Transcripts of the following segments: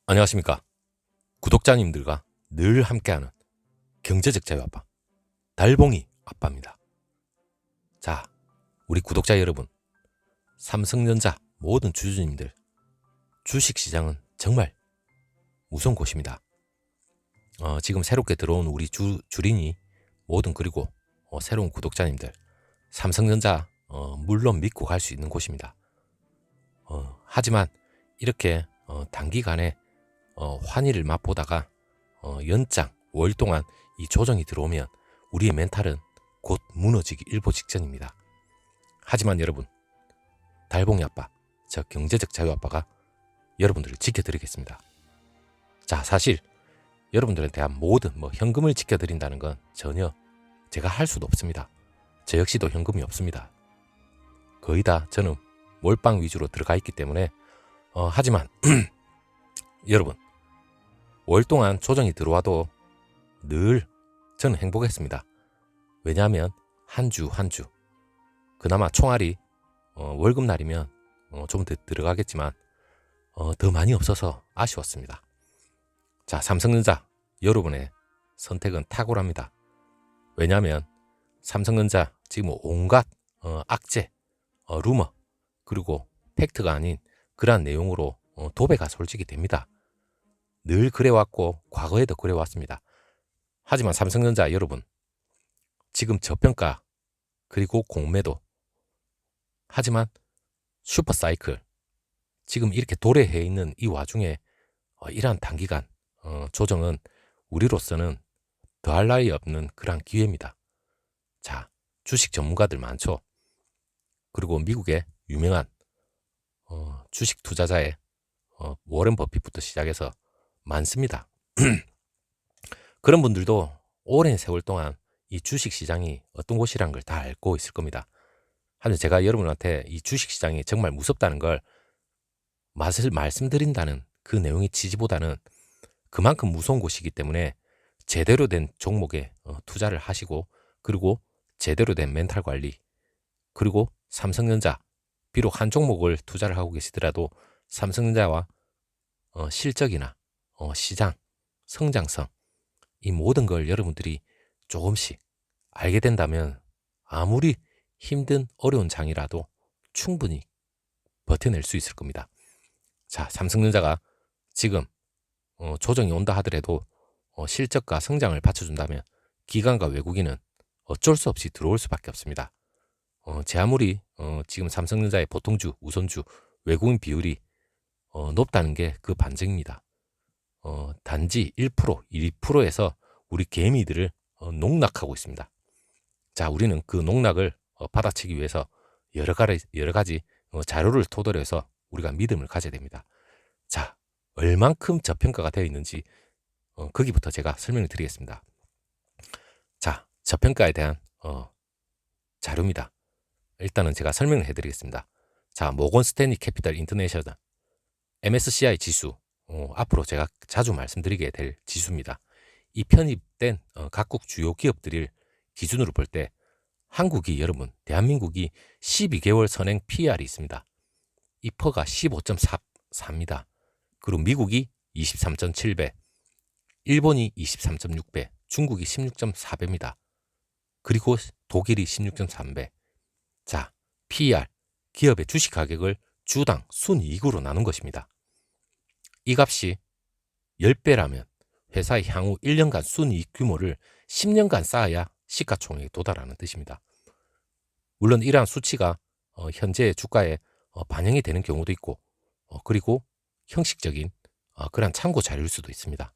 안녕하십니까. 구독자님들과 늘 함께하는 경제적 자유아빠 달봉이 아빠입니다. 자, 우리 구독자 여러분, 삼성전자 모든 주주님들, 주식시장은 정말 무서운 곳입니다. 지금 새롭게 들어온 우리 주린이 모든 그리고 새로운 구독자님들, 삼성전자 물론 믿고 갈 수 있는 곳입니다. 하지만 이렇게 단기간에 환희를 맛보다가 연장 5일 동안 이 조정이 들어오면 우리의 멘탈은 곧 무너지기 일보 직전입니다. 하지만 여러분, 달봉이 아빠, 저 경제적 자유 아빠가 여러분들을 지켜드리겠습니다. 자, 사실 여러분들에 대한 모든 현금을 지켜드린다는 건 전혀 제가 할 수도 없습니다. 저 역시도 현금이 없습니다. 거의 다 저는 몰빵 위주로 들어가 있기 때문에 하지만 여러분, 5일 동안 조정이 들어와도 늘 저는 행복했습니다. 왜냐하면 한 주 한 주 그나마 총알이 월급날이면 좀 더 들어가겠지만 더 많이 없어서 아쉬웠습니다. 자, 삼성전자 여러분의 선택은 탁월합니다. 왜냐하면 삼성전자 지금 온갖 악재, 루머 그리고 팩트가 아닌 그러한 내용으로 도배가 솔직히 됩니다. 늘 그래왔고 과거에도 그래왔습니다. 하지만 삼성전자 여러분, 지금 저평가 그리고 공매도, 하지만 슈퍼사이클 지금 이렇게 도래해 있는 이 와중에 이러한 단기간 조정은 우리로서는 더할 나위 없는 그런 기회입니다. 자, 주식 전문가들 많죠. 그리고 미국의 유명한 주식 투자자의 워런 버핏부터 시작해서 많습니다. 그런 분들도 오랜 세월 동안 이 주식시장이 어떤 곳이란 걸 다 알고 있을 겁니다. 하지만 제가 여러분한테 이 주식시장이 정말 무섭다는 걸 맛을 말씀드린다는 그 내용의 취지보다는 그만큼 무서운 곳이기 때문에 제대로 된 종목에 투자를 하시고, 그리고 제대로 된 멘탈 관리, 그리고 삼성전자, 비록 한 종목을 투자를 하고 계시더라도 삼성전자와 실적이나 시장, 성장성, 이 모든 걸 여러분들이 조금씩 알게 된다면 아무리 힘든 어려운 장이라도 충분히 버텨낼 수 있을 겁니다. 자, 삼성전자가 지금 조정이 온다 하더라도 실적과 성장을 받쳐준다면 기관과 외국인은 어쩔 수 없이 들어올 수밖에 없습니다. 제 아무리 지금 삼성전자의 보통주, 우선주, 외국인 비율이 높다는 게 그 반증입니다. 단지 1%, 2%에서 우리 개미들을 농락하고 있습니다. 자, 우리는 그 농락을 받아치기 위해서 여러 가지 자료를 토대로 해서 우리가 믿음을 가져야 됩니다. 자, 얼만큼 저평가가 되어 있는지 거기부터 제가 설명을 드리겠습니다. 자, 저평가에 대한 자료입니다. 일단은 제가 설명을 해드리겠습니다. 자, 모건 스탠리 캐피털 인터내셔널 MSCI 지수, 앞으로 제가 자주 말씀드리게 될 지수입니다. 이 편입된 각국 주요 기업들을 기준으로 볼 때 한국이, 여러분, 대한민국이 12개월 선행 PER이 있습니다. 이 퍼가 15.4입니다. 그리고 미국이 23.7배, 일본이 23.6배, 중국이 16.4배입니다. 그리고 독일이 16.3배. 자, PER, 기업의 주식 가격을 주당 순이익으로 나눈 것입니다. 이 값이 10배라면 회사의 향후 1년간 순이익 규모를 10년간 쌓아야 시가총액에 도달하는 뜻입니다. 물론 이러한 수치가 현재 주가에 반영이 되는 경우도 있고, 그리고 형식적인 그런 참고 자료일 수도 있습니다.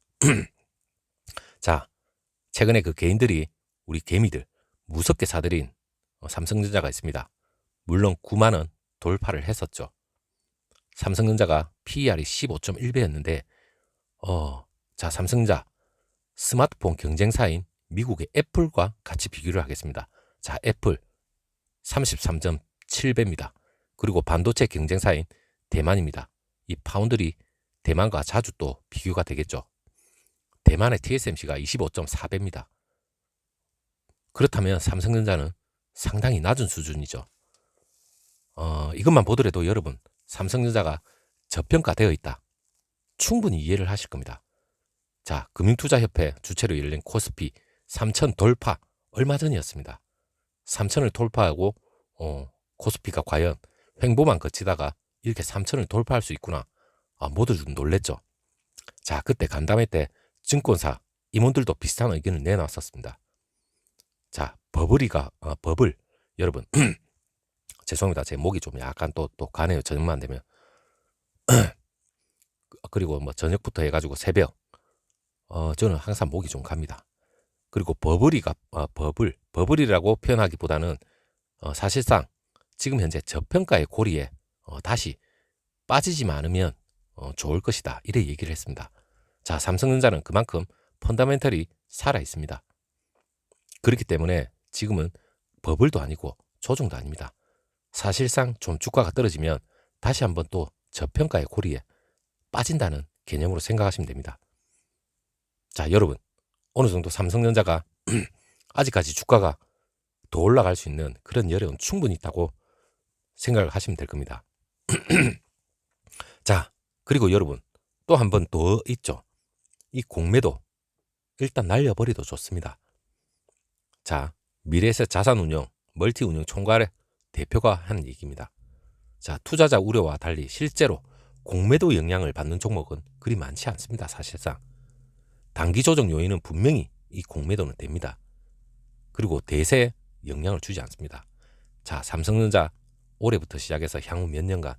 자, 최근에 그 개인들이, 우리 개미들 무섭게 사들인 삼성전자가 있습니다. 물론 9만원 돌파를 했었죠. 삼성전자가 PER이 15.1배였는데 자, 삼성전자 스마트폰 경쟁사인 미국의 애플과 같이 비교를 하겠습니다. 자, 애플 33.7배입니다. 그리고 반도체 경쟁사인 대만입니다. 이 파운드리 대만과 자주 또 비교가 되겠죠. 대만의 TSMC가 25.4배입니다. 그렇다면 삼성전자는 상당히 낮은 수준이죠. 이것만 보더라도 여러분, 삼성전자가 저평가되어 있다, 충분히 이해를 하실 겁니다. 자, 금융투자협회 주최로 열린 코스피 3천 돌파 얼마 전이었습니다. 3천을 돌파하고 코스피가 과연 횡보만 거치다가 이렇게 3천을 돌파할 수 있구나. 모두 좀 놀랬죠. 자, 그때 간담회 때 증권사 임원들도 비슷한 의견을 내놨었습니다. 자, 버블 여러분 죄송합니다. 제 목이 좀 약간 또 가네요. 저녁만 되면. 그리고 뭐 저녁부터 해가지고 새벽 저는 항상 목이 좀 갑니다. 그리고 버블이라고 표현하기보다는 사실상 지금 현재 저평가의 고리에 다시 빠지지만 않으면 좋을 것이다. 이래 얘기를 했습니다. 자, 삼성전자는 그만큼 펀더멘털이 살아 있습니다. 그렇기 때문에 지금은 버블도 아니고 조정도 아닙니다. 사실상 좀 주가가 떨어지면 다시 한번 또 저평가의 고리에 빠진다는 개념으로 생각하시면 됩니다. 자, 여러분 어느 정도 삼성전자가 아직까지 주가가 더 올라갈 수 있는 그런 여력은 충분히 있다고 생각을 하시면 될 겁니다. 자, 그리고 여러분 또 한 번 더 있죠. 이 공매도 일단 날려버리도 좋습니다. 자, 미래에셋 자산운용 멀티운용 총괄의 대표가 한 얘기입니다. 자, 투자자 우려와 달리 실제로 공매도 영향을 받는 종목은 그리 많지 않습니다. 사실상 단기 조정 요인은 분명히 이 공매도는 됩니다. 그리고 대세에 영향을 주지 않습니다. 자, 삼성전자 올해부터 시작해서 향후 몇 년간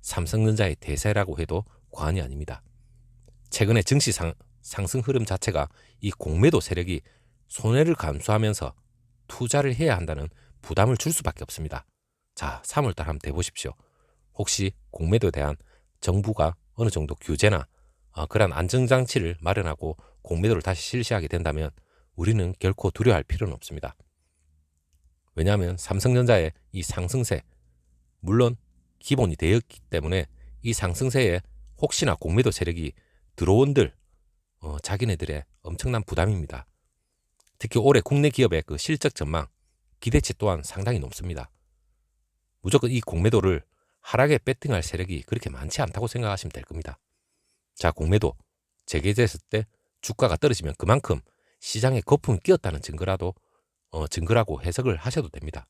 삼성전자의 대세라고 해도 과언이 아닙니다. 최근에 증시 상승 흐름 자체가 이 공매도 세력이 손해를 감수하면서 투자를 해야 한다는 부담을 줄 수밖에 없습니다. 자, 3월달 한번 대보십시오. 혹시 공매도에 대한 정부가 어느 정도 규제나 그러한 안정장치를 마련하고 공매도를 다시 실시하게 된다면 우리는 결코 두려워할 필요는 없습니다. 왜냐하면 삼성전자의 이 상승세, 물론 기본이 되었기 때문에 이 상승세에 혹시나 공매도 세력이 들어온들 자기네들의 엄청난 부담입니다. 특히 올해 국내 기업의 그 실적 전망, 기대치 또한 상당히 높습니다. 무조건 이 공매도를 하락에 배팅할 세력이 그렇게 많지 않다고 생각하시면 될 겁니다. 자, 공매도 재개됐을 때 주가가 떨어지면 그만큼 시장에 거품이 끼었다는 증거라고 해석을 하셔도 됩니다.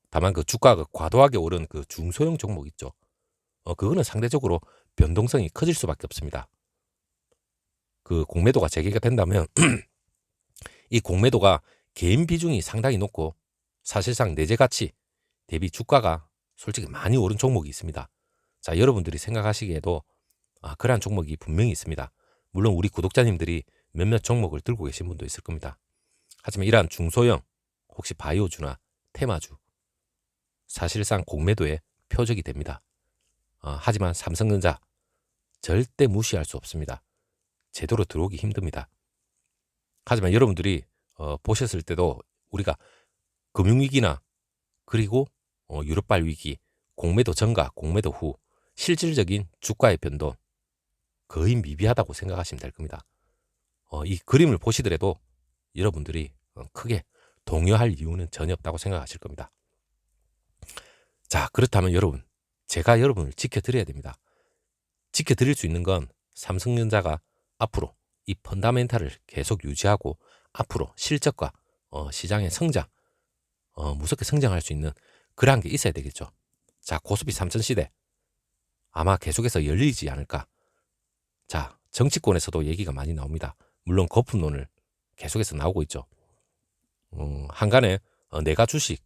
다만 그 주가가 과도하게 오른 그 중소형 종목 있죠. 그거는 상대적으로 변동성이 커질 수밖에 없습니다. 그 공매도가 재개가 된다면 이 공매도가 개인 비중이 상당히 높고 사실상 내재 가치 대비 주가가 솔직히 많이 오른 종목이 있습니다. 자, 여러분들이 생각하시기에도 그러한 종목이 분명히 있습니다. 물론 우리 구독자님들이 몇몇 종목을 들고 계신 분도 있을 겁니다. 하지만 이러한 중소형, 혹시 바이오주나 테마주 사실상 공매도의 표적이 됩니다. 하지만 삼성전자 절대 무시할 수 없습니다. 제대로 들어오기 힘듭니다. 하지만 여러분들이 보셨을 때도 우리가 금융위기나 그리고 유럽발 위기, 공매도 전과 공매도 후 실질적인 주가의 변동 거의 미비하다고 생각하시면 될 겁니다. 이 그림을 보시더라도 여러분들이 크게 동요할 이유는 전혀 없다고 생각하실 겁니다. 자, 그렇다면 여러분, 제가 여러분을 지켜드려야 됩니다. 지켜드릴 수 있는 건 삼성전자가 앞으로 이 펀다멘탈을 계속 유지하고 앞으로 실적과 시장의 성장, 무섭게 성장할 수 있는 그러한 게 있어야 되겠죠. 자, 코스피 3000 시대 아마 계속해서 열리지 않을까. 자, 정치권에서도 얘기가 많이 나옵니다. 물론 거품론을 계속해서 나오고 있죠. 한간에 내가 주식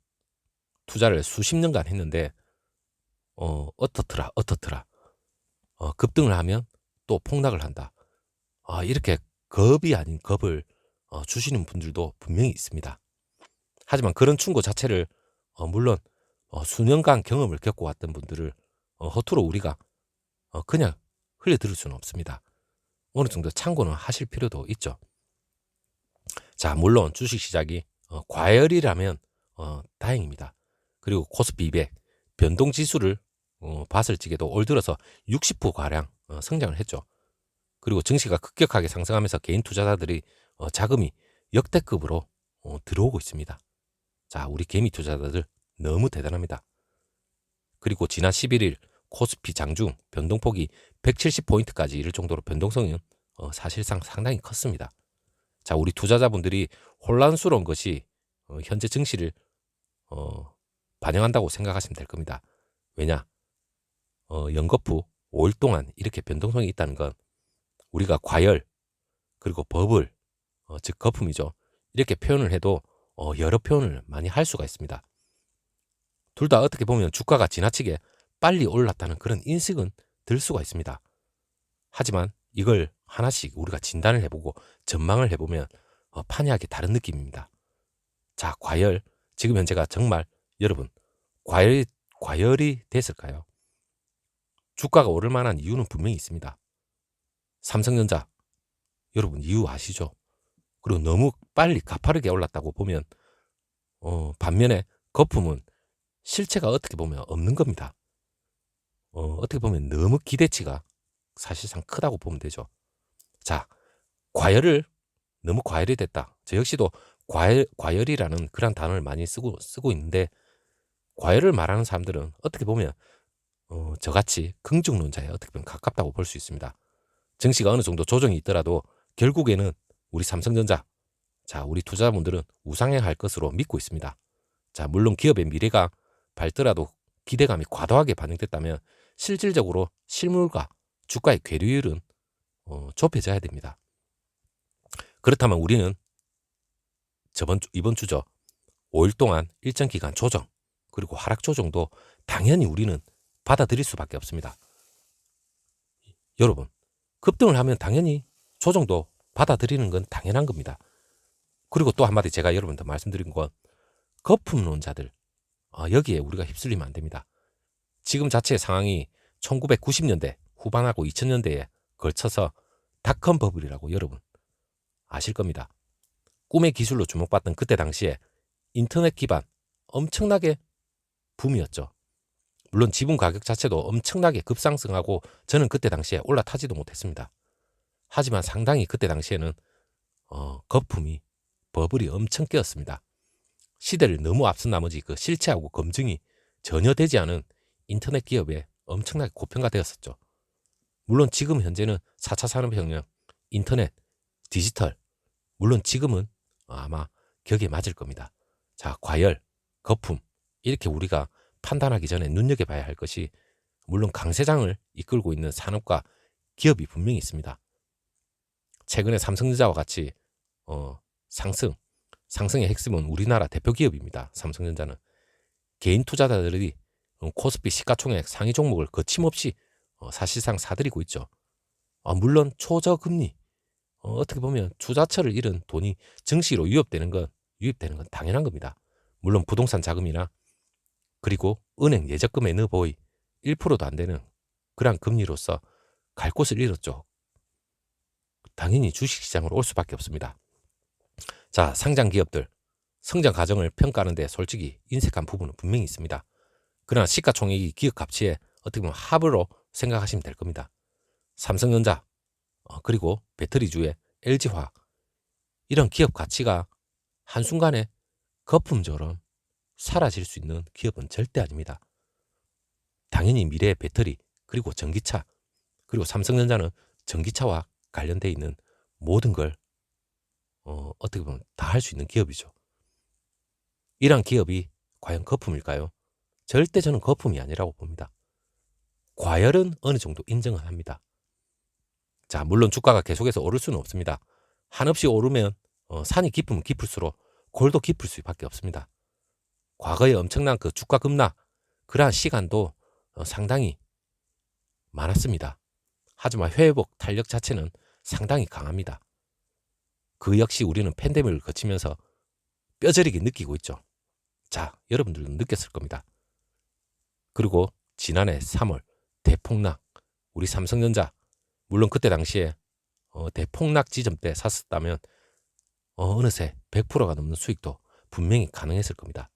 투자를 수십 년간 했는데 어떻더라 급등을 하면 또 폭락을 한다. 이렇게 겁이 아닌 겁을 주시는 분들도 분명히 있습니다. 하지만 그런 충고 자체를 물론 수년간 경험을 겪어왔던 분들을 허투루 우리가 그냥 흘려들을 수는 없습니다. 어느 정도 참고는 하실 필요도 있죠. 자, 물론 주식시장이 과열이라면 다행입니다. 그리고 코스피 200 변동지수를 봤을 적에도 올 들어서 60%가량 성장을 했죠. 그리고 증시가 급격하게 상승하면서 개인 투자자들이 자금이 역대급으로 들어오고 있습니다. 자, 우리 개미 투자자들 너무 대단합니다. 그리고 지난 11일 코스피 장중 변동폭이 170포인트까지 이를 정도로 변동성은 사실상 상당히 컸습니다. 자, 우리 투자자분들이 혼란스러운 것이 현재 증시를 반영한다고 생각하시면 될 겁니다. 왜냐? 연거푸 5일 동안 이렇게 변동성이 있다는 건 우리가 과열 그리고 버블 즉 거품이죠. 이렇게 표현을 해도 여러 표현을 많이 할 수가 있습니다. 둘 다 어떻게 보면 주가가 지나치게 빨리 올랐다는 그런 인식은 들 수가 있습니다. 하지만 이걸 하나씩 우리가 진단을 해보고 전망을 해보면 판이하게 다른 느낌입니다. 자, 과열. 지금 현재가 정말 여러분 과열이 됐을까요? 주가가 오를 만한 이유는 분명히 있습니다. 삼성전자 여러분 이유 아시죠? 그리고 너무 빨리 가파르게 올랐다고 보면 반면에 거품은 실체가 어떻게 보면 없는 겁니다. 어떻게 보면 너무 기대치가 사실상 크다고 보면 되죠. 자, 너무 과열이 됐다. 저 역시도 과열이라는 그런 단어를 많이 쓰고 있는데 과열을 말하는 사람들은 어떻게 보면 저같이 긍정론자에 어떻게 보면 가깝다고 볼 수 있습니다. 증시가 어느 정도 조정이 있더라도 결국에는 우리 삼성전자, 자, 우리 투자자분들은 우상향할 것으로 믿고 있습니다. 자, 물론 기업의 미래가 밝더라도 기대감이 과도하게 반영됐다면 실질적으로 실물과 주가의 괴리율은 좁혀져야 됩니다. 그렇다면 우리는 이번 주죠. 5일 동안 일정 기간 조정 그리고 하락 조정도 당연히 우리는 받아들일 수밖에 없습니다. 여러분, 급등을 하면 당연히 조정도 받아들이는 건 당연한 겁니다. 그리고 또 한마디 제가 여러분들 말씀드린 건 거품론자들 여기에 우리가 휩쓸리면 안 됩니다. 지금 자체의 상황이 1990년대 후반하고 2000년대에 걸쳐서 닷컴 버블이라고 여러분 아실 겁니다. 꿈의 기술로 주목받던 그때 당시에 인터넷 기반 엄청나게 붐이었죠. 물론 지분 가격 자체도 엄청나게 급상승하고 저는 그때 당시에 올라타지도 못했습니다. 하지만 상당히 그때 당시에는 거품이 버블이 엄청 깨었습니다. 시대를 너무 앞선 나머지 그 실체하고 검증이 전혀 되지 않은 인터넷 기업에 엄청나게 고평가되었었죠. 물론 지금 현재는 4차 산업혁명, 인터넷, 디지털, 물론 지금은 아마 격에 맞을 겁니다. 자, 과열, 거품 이렇게 우리가 판단하기 전에 눈여겨봐야 할 것이 물론 강세장을 이끌고 있는 산업과 기업이 분명히 있습니다. 최근에 삼성전자와 같이 상승의 핵심은 우리나라 대표 기업입니다. 삼성전자는 개인 투자자들이 코스피 시가총액 상위 종목을 거침없이 사실상 사들이고 있죠. 물론 초저금리 어떻게 보면 투자처를 잃은 돈이 증시로 유입되는 건 당연한 겁니다. 물론 부동산 자금이나 그리고 은행 예적금에 넣어보이 1%도 안 되는 그러한 금리로서 갈 곳을 잃었죠. 당연히 주식시장으로 올 수밖에 없습니다. 자, 상장 기업들 성장 과정을 평가하는 데 솔직히 인색한 부분은 분명히 있습니다. 그러나 시가총액이 기업 가치에 어떻게 보면 합으로 생각하시면 될 겁니다. 삼성전자 그리고 배터리주의 LG화학 이런 기업 가치가 한순간에 거품처럼 사라질 수 있는 기업은 절대 아닙니다. 당연히 미래의 배터리 그리고 전기차 그리고 삼성전자는 전기차와 관련되어 있는 모든 걸 어떻게 보면 다 할 수 있는 기업이죠. 이러한 기업이 과연 거품일까요? 절대 저는 거품이 아니라고 봅니다. 과열은 어느 정도 인정을 합니다. 자, 물론 주가가 계속해서 오를 수는 없습니다. 한없이 오르면 산이 깊으면 깊을수록 골도 깊을 수밖에 없습니다. 과거에 엄청난 그 주가 급락 그러한 시간도 상당히 많았습니다. 하지만 회복 탄력 자체는 상당히 강합니다. 그 역시 우리는 팬데믹을 거치면서 뼈저리게 느끼고 있죠. 자, 여러분들도 느꼈을 겁니다. 그리고 지난해 3월 대폭락 우리 삼성전자 물론 그때 당시에 대폭락 지점 때 샀었다면 어느새 100%가 넘는 수익도 분명히 가능했을 겁니다.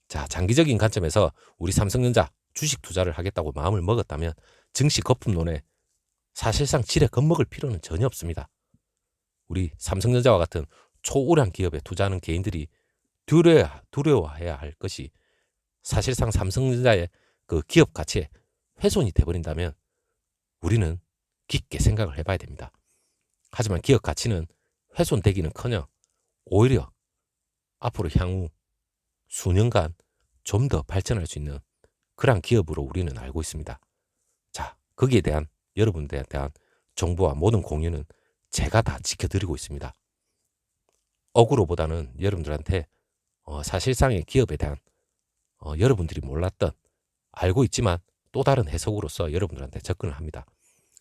자, 장기적인 관점에서 우리 삼성전자 주식 투자를 하겠다고 마음을 먹었다면 증시 거품론에 사실상 지레 겁먹을 필요는 전혀 없습니다. 우리 삼성전자와 같은 초우량 기업에 투자하는 개인들이 두려워해야 할 것이 사실상 삼성전자의 그 기업 가치에 훼손이 돼버린다면 우리는 깊게 생각을 해봐야 됩니다. 하지만 기업 가치는 훼손되기는커녕 오히려 앞으로 향후 수년간 좀 더 발전할 수 있는 그러한 기업으로 우리는 알고 있습니다. 자, 거기에 대한 여러분들에 대한 정보와 모든 공유는 제가 다 지켜드리고 있습니다. 억울로보다는 여러분들한테 사실상의 기업에 대한 여러분들이 몰랐던 알고 있지만 또 다른 해석으로서 여러분들한테 접근을 합니다.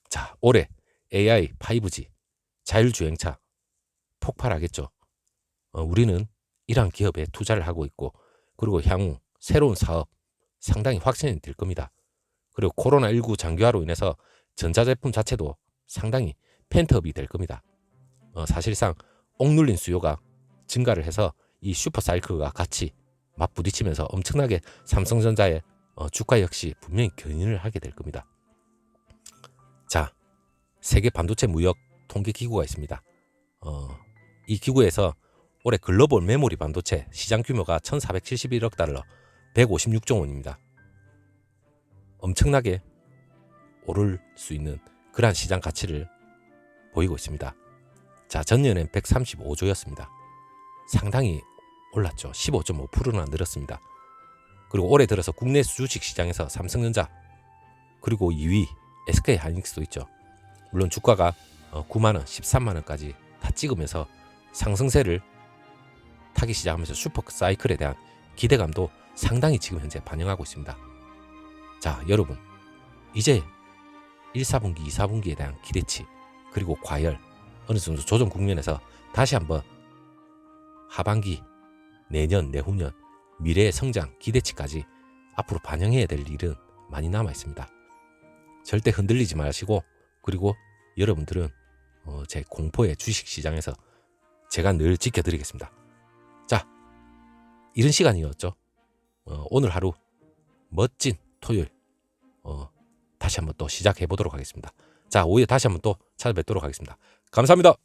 자, 올해 AI, 5G, 자율주행차 폭발하겠죠. 우리는 이러한 기업에 투자를 하고 있고 그리고 향후 새로운 사업 상당히 확산이 될 겁니다. 그리고 코로나19 장기화로 인해서 전자제품 자체도 상당히 펜트업이 될 겁니다. 사실상 억눌린 수요가 증가를 해서 이 슈퍼사이클과 같이 맞부딪히면서 엄청나게 삼성전자의 주가 역시 분명히 견인을 하게 될 겁니다. 자, 세계 반도체 무역 통계 기구가 있습니다. 이 기구에서 올해 글로벌 메모리 반도체 시장 규모가 1471억 달러, 156조 원입니다. 엄청나게 오를 수 있는 그러한 시장 가치를 보이고 있습니다. 자, 전년엔 135조였습니다. 상당히 올랐죠. 15.5%나 늘었습니다. 그리고 올해 들어서 국내 주식 시장에서 삼성전자 그리고 2위 SK하이닉스도 있죠. 물론 주가가 9만원, 13만원까지 다 찍으면서 상승세를 타기 시작하면서 슈퍼사이클에 대한 기대감도 상당히 지금 현재 반영하고 있습니다. 자, 여러분 이제 1, 4분기, 2, 4분기에 대한 기대치 그리고 과열 어느 정도 조정 국면에서 다시 한번 하반기, 내년, 내후년 미래의 성장 기대치까지 앞으로 반영해야 될 일은 많이 남아 있습니다. 절대 흔들리지 마시고 그리고 여러분들은 제 공포의 주식시장에서 제가 늘 지켜드리겠습니다. 자, 이런 시간이었죠. 오늘 하루 멋진 토요일 다시 한번 또 시작해 보도록 하겠습니다. 자, 오후에 다시 한번 또 찾아뵙도록 하겠습니다. 감사합니다.